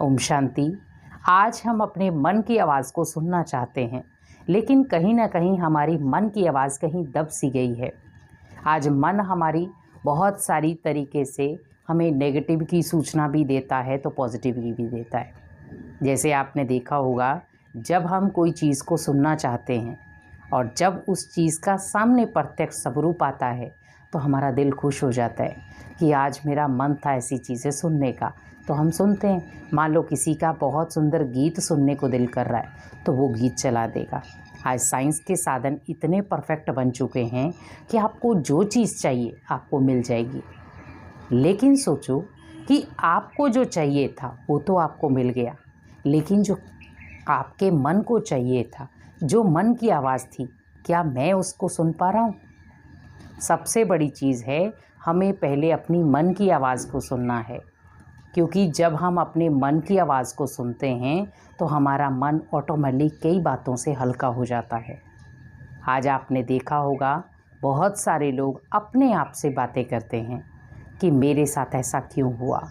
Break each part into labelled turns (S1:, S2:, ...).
S1: ओम शांति। आज हम अपने मन की आवाज़ को सुनना चाहते हैं, लेकिन कहीं ना कहीं हमारी मन की आवाज़ कहीं दब सी गई है। आज मन हमारी बहुत सारी तरीके से हमें नेगेटिव की सूचना भी देता है तो पॉजिटिव की भी देता है। जैसे आपने देखा होगा, जब हम कोई चीज़ को सुनना चाहते हैं और जब उस चीज़ का सामने प्रत्यक्ष स्वरूप आता है तो हमारा दिल खुश हो जाता है कि आज मेरा मन था ऐसी चीज़ें सुनने का, तो हम सुनते हैं। मान लो किसी का बहुत सुंदर गीत सुनने को दिल कर रहा है तो वो गीत चला देगा। आज साइंस के साधन इतने परफेक्ट बन चुके हैं कि आपको जो चीज़ चाहिए आपको मिल जाएगी। लेकिन सोचो कि आपको जो चाहिए था वो तो आपको मिल गया, लेकिन जो आपके मन को चाहिए था, जो मन की आवाज़ थी, क्या मैं उसको सुन पा रहा हूँ? सबसे बड़ी चीज़ है, हमें पहले अपनी मन की आवाज़ को सुनना है, क्योंकि जब हम अपने मन की आवाज़ को सुनते हैं तो हमारा मन ऑटोमेटिक कई बातों से हल्का हो जाता है। आज आपने देखा होगा, बहुत सारे लोग अपने आप से बातें करते हैं कि मेरे साथ ऐसा क्यों हुआ,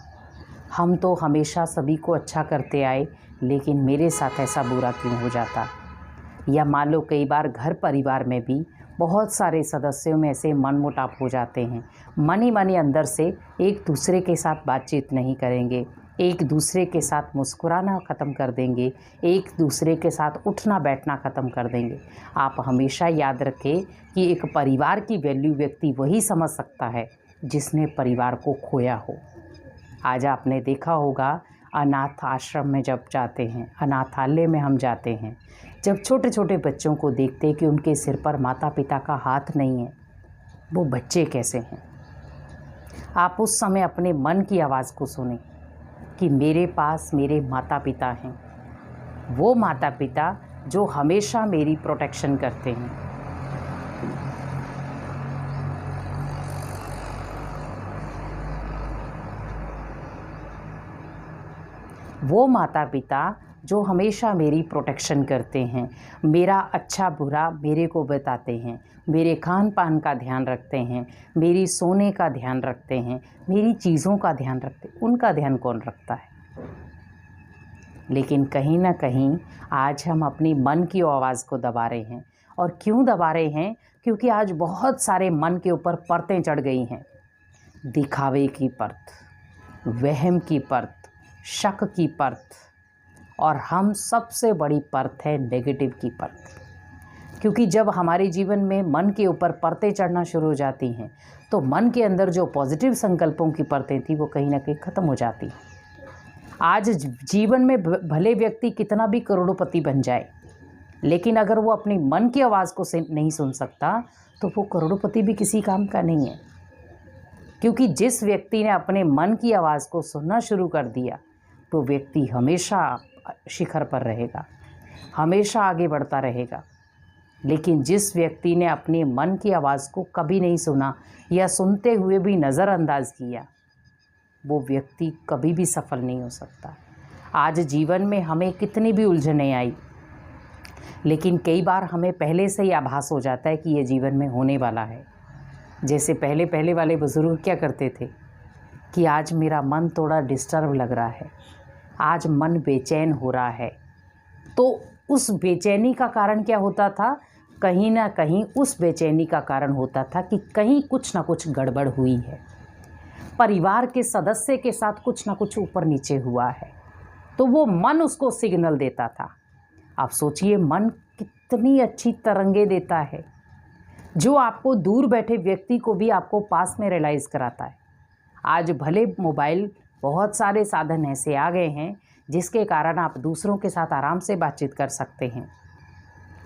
S1: हम तो हमेशा सभी को अच्छा करते आए, लेकिन मेरे साथ ऐसा बुरा क्यों हो जाता। या मान लो कई बार घर परिवार में भी बहुत सारे सदस्यों में ऐसे मनमुटाव हो जाते हैं। मन ही मन अंदर से एक दूसरे के साथ बातचीत नहीं करेंगे, एक दूसरे के साथ मुस्कुराना ख़त्म कर देंगे, एक दूसरे के साथ उठना बैठना ख़त्म कर देंगे। आप हमेशा याद रखें कि एक परिवार की वैल्यू व्यक्ति वही समझ सकता है जिसने परिवार को खोया हो। आज आपने देखा होगा, अनाथ आश्रम में जब जाते हैं, अनाथालय में हम जाते हैं, जब छोटे छोटे बच्चों को देखते हैं कि उनके सिर पर माता पिता का हाथ नहीं है, वो बच्चे कैसे हैं। आप उस समय अपने मन की आवाज़ को सुने कि मेरे पास मेरे माता पिता हैं, वो माता पिता जो हमेशा मेरी प्रोटेक्शन करते हैं। वो माता पिता जो हमेशा मेरी प्रोटेक्शन करते हैं, मेरा अच्छा बुरा मेरे को बताते हैं, मेरे खान पान का ध्यान रखते हैं, मेरी सोने का ध्यान रखते हैं, मेरी चीज़ों का ध्यान रखते हैं। उनका ध्यान कौन रखता है? लेकिन कहीं ना कहीं आज हम अपनी मन की आवाज़ को दबा रहे हैं। और क्यों दबा रहे हैं? क्योंकि आज बहुत सारे मन के ऊपर परतें चढ़ गई हैं। दिखावे की परत, वहम की परत, शक की परत, और हम सबसे बड़ी परत है नेगेटिव की परत। क्योंकि जब हमारे जीवन में मन के ऊपर परतें चढ़ना शुरू हो जाती हैं तो मन के अंदर जो पॉजिटिव संकल्पों की परतें थी वो कहीं ना कहीं ख़त्म हो जाती हैं। आज जीवन में भले व्यक्ति कितना भी करोड़पति बन जाए, लेकिन अगर वो अपनी मन की आवाज़ को नहीं सुन सकता तो वो करोड़पति भी किसी काम का नहीं है। क्योंकि जिस व्यक्ति ने अपने मन की आवाज़ को सुनना शुरू कर दिया तो व्यक्ति हमेशा शिखर पर रहेगा, हमेशा आगे बढ़ता रहेगा। लेकिन जिस व्यक्ति ने अपने मन की आवाज़ को कभी नहीं सुना या सुनते हुए भी नज़रअंदाज किया, वो व्यक्ति कभी भी सफल नहीं हो सकता। आज जीवन में हमें कितनी भी उलझनें आई, लेकिन कई बार हमें पहले से ही आभास हो जाता है कि ये जीवन में होने वाला है। जैसे पहले वाले बुज़ुर्ग क्या करते थे कि आज मेरा मन थोड़ा डिस्टर्ब लग रहा है, आज मन बेचैन हो रहा है, तो उस बेचैनी का कारण क्या होता था? कहीं ना कहीं उस बेचैनी का कारण होता था कि कहीं कुछ ना कुछ गड़बड़ हुई है, परिवार के सदस्य के साथ कुछ ना कुछ ऊपर नीचे हुआ है, तो वो मन उसको सिग्नल देता था। आप सोचिए, मन कितनी अच्छी तरंगे देता है, जो आपको दूर बैठे व्यक्ति को भी आपको पास में रियलाइज़ कराता है। आज भले मोबाइल, बहुत सारे साधन ऐसे आ गए हैं जिसके कारण आप दूसरों के साथ आराम से बातचीत कर सकते हैं,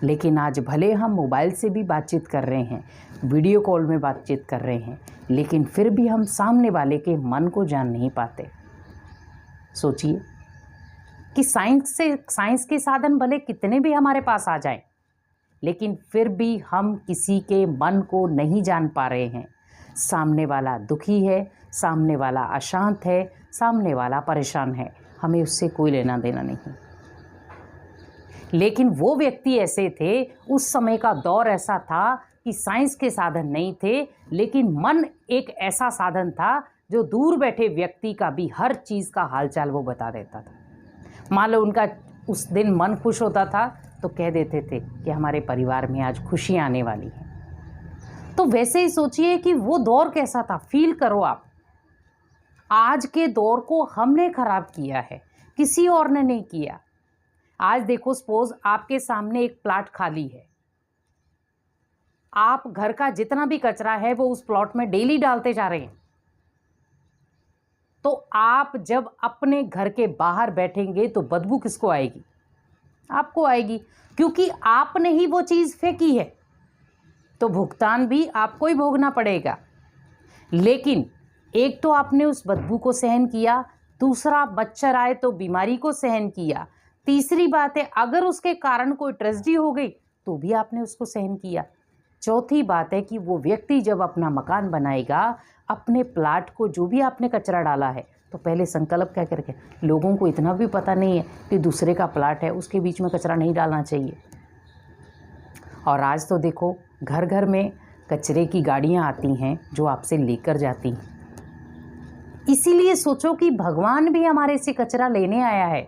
S1: लेकिन आज भले हम मोबाइल से भी बातचीत कर रहे हैं, वीडियो कॉल में बातचीत कर रहे हैं, लेकिन फिर भी हम सामने वाले के मन को जान नहीं पाते। सोचिए कि साइंस के साधन भले कितने भी हमारे पास आ जाएं, लेकिन फिर भी हम किसी के मन को नहीं जान पा रहे हैं। सामने वाला दुखी है, सामने वाला अशांत है, सामने वाला परेशान है, हमें उससे कोई लेना देना नहीं। लेकिन वो व्यक्ति ऐसे थे, उस समय का दौर ऐसा था कि साइंस के साधन नहीं थे, लेकिन मन एक ऐसा साधन था जो दूर बैठे व्यक्ति का भी हर चीज़ का हालचाल वो बता देता था। मान लो उनका उस दिन मन खुश होता था तो कह देते थे कि हमारे परिवार में आज खुशी आने वाली है। तो वैसे ही सोचिए कि वो दौर कैसा था, फील करो आप। आज के दौर को हमने खराब किया है, किसी और ने नहीं किया। आज देखो, सपोज आपके सामने एक प्लाट खाली है, आप घर का जितना भी कचरा है वो उस प्लॉट में डेली डालते जा रहे हैं। तो आप जब अपने घर के बाहर बैठेंगे तो बदबू किसको आएगी? आपको आएगी, क्योंकि आपने ही वो चीज़ फेंकी है, तो भुगतान भी आपको ही भोगना पड़ेगा। लेकिन एक तो आपने उस बदबू को सहन किया, दूसरा मच्छर आए तो बीमारी को सहन किया, तीसरी बात है अगर उसके कारण कोई ट्रेजेडी हो गई तो भी आपने उसको सहन किया, चौथी बात है कि वो व्यक्ति जब अपना मकान बनाएगा, अपने प्लाट को जो भी आपने कचरा डाला है, तो पहले संकल्प क्या करके, लोगों को इतना भी पता नहीं है कि दूसरे का प्लाट है, उसके बीच में कचरा नहीं डालना चाहिए। और आज तो देखो घर घर में कचरे की गाड़ियाँ आती हैं जो आपसे लेकर जाती हैं। इसीलिए सोचो कि भगवान भी हमारे से कचरा लेने आया है,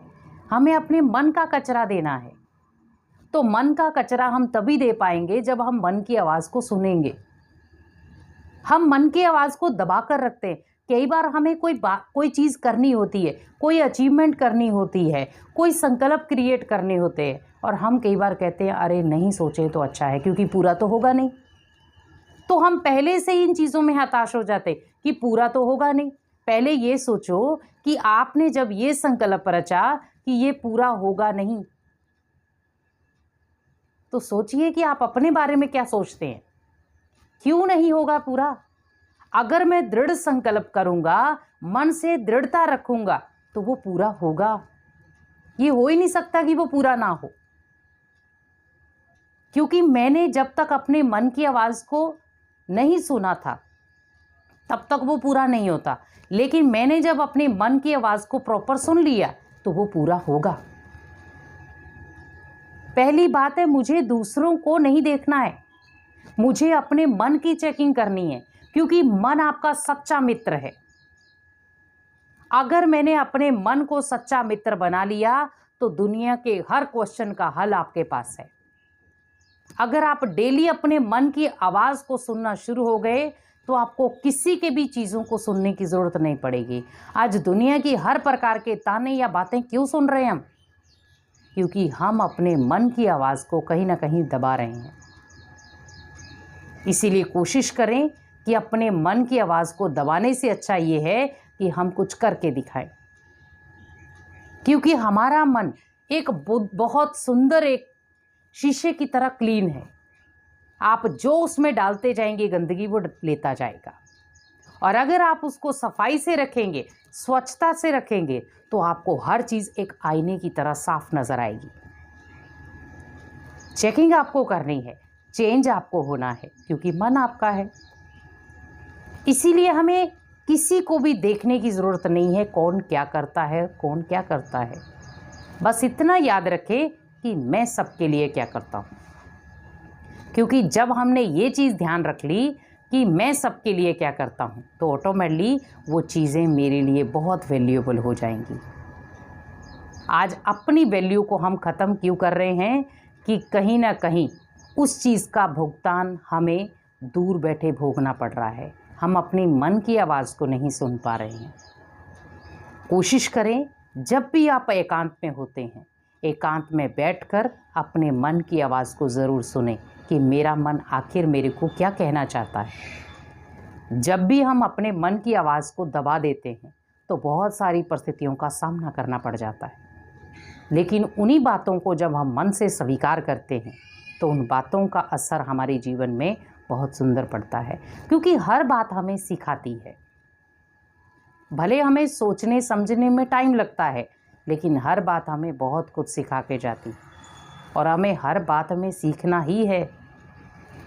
S1: हमें अपने मन का कचरा देना है। तो मन का कचरा हम तभी दे पाएंगे जब हम मन की आवाज़ को सुनेंगे। हम मन की आवाज़ को दबा कर रखते हैं। कई बार हमें कोई चीज़ करनी होती है, कोई अचीवमेंट करनी होती है, कोई संकल्प क्रिएट करने होते हैं, और हम कई बार कहते हैं अरे नहीं सोचे तो अच्छा है क्योंकि पूरा तो होगा नहीं। तो हम पहले से ही इन चीज़ों में हताश हो जाते कि पूरा तो होगा नहीं। पहले ये सोचो कि आपने जब ये संकल्प रचा कि ये पूरा होगा नहीं, तो सोचिए कि आप अपने बारे में क्या सोचते हैं। क्यों नहीं होगा पूरा? अगर मैं दृढ़ संकल्प करूंगा, मन से दृढ़ता रखूंगा, तो वो पूरा होगा। ये हो ही नहीं सकता कि वो पूरा ना हो, क्योंकि मैंने जब तक अपने मन की आवाज को नहीं सुना था तब तक वो पूरा नहीं होता। लेकिन मैंने जब अपने मन की आवाज को प्रॉपर सुन लिया तो वो पूरा होगा। पहली बात है, मुझे दूसरों को नहीं देखना है, मुझे अपने मन की चेकिंग करनी है, क्योंकि मन आपका सच्चा मित्र है। अगर मैंने अपने मन को सच्चा मित्र बना लिया तो दुनिया के हर क्वेश्चन का हल आपके पास है। अगर आप डेली अपने मन की आवाज को सुनना शुरू हो गए तो आपको किसी के भी चीज़ों को सुनने की ज़रूरत नहीं पड़ेगी। आज दुनिया की हर प्रकार के ताने या बातें क्यों सुन रहे हैं हम? क्योंकि हम अपने मन की आवाज़ को कहीं ना कहीं दबा रहे हैं। इसीलिए कोशिश करें कि अपने मन की आवाज़ को दबाने से अच्छा ये है कि हम कुछ करके दिखाएं, क्योंकि हमारा मन एक बहुत सुंदर एक शीशे की तरह क्लीन है। आप जो उसमें डालते जाएंगे गंदगी वो लेता जाएगा, और अगर आप उसको सफाई से रखेंगे, स्वच्छता से रखेंगे, तो आपको हर चीज़ एक आईने की तरह साफ नज़र आएगी। चेकिंग आपको करनी है, चेंज आपको होना है, क्योंकि मन आपका है। इसीलिए हमें किसी को भी देखने की ज़रूरत नहीं है कौन क्या करता है, कौन क्या करता है। बस इतना याद रखें कि मैं सबके लिए क्या करता हूँ, क्योंकि जब हमने ये चीज़ ध्यान रख ली कि मैं सबके लिए क्या करता हूँ, तो ऑटोमेटिकली वो चीज़ें मेरे लिए बहुत वैल्यूएबल हो जाएंगी। आज अपनी वैल्यू को हम ख़त्म क्यों कर रहे हैं कि कहीं ना कहीं उस चीज़ का भुगतान हमें दूर बैठे भोगना पड़ रहा है। हम अपनी मन की आवाज़ को नहीं सुन पा रहे हैं। कोशिश करें जब भी आप एकांत में होते हैं, एकांत में बैठकर अपने मन की आवाज़ को ज़रूर सुनें कि मेरा मन आखिर मेरे को क्या कहना चाहता है। जब भी हम अपने मन की आवाज़ को दबा देते हैं तो बहुत सारी परिस्थितियों का सामना करना पड़ जाता है, लेकिन उन्हीं बातों को जब हम मन से स्वीकार करते हैं तो उन बातों का असर हमारे जीवन में बहुत सुंदर पड़ता है, क्योंकि हर बात हमें सिखाती है। भले हमें सोचने समझने में टाइम लगता है, लेकिन हर बात हमें बहुत कुछ सिखा के जाती है, और हमें हर बात में सीखना ही है।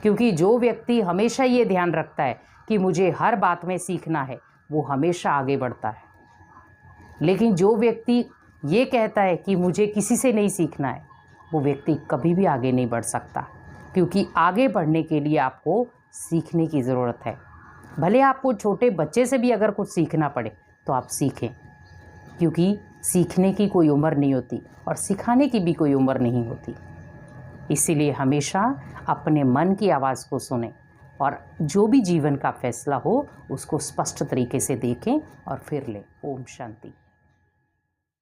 S1: क्योंकि जो व्यक्ति हमेशा ये ध्यान रखता है कि मुझे हर बात में सीखना है, वो हमेशा आगे बढ़ता है। लेकिन जो व्यक्ति ये कहता है कि मुझे किसी से नहीं सीखना है, वो व्यक्ति कभी भी आगे नहीं बढ़ सकता, क्योंकि आगे बढ़ने के लिए आपको सीखने की ज़रूरत है। भले आपको छोटे बच्चे से भी अगर कुछ सीखना पड़े तो आप सीखें, क्योंकि सीखने की कोई उम्र नहीं होती और सिखाने की भी कोई उम्र नहीं होती। इसीलिए हमेशा अपने मन की आवाज़ को सुनें और जो भी जीवन का फैसला हो उसको स्पष्ट तरीके से देखें और फिर लें। ओम शांति।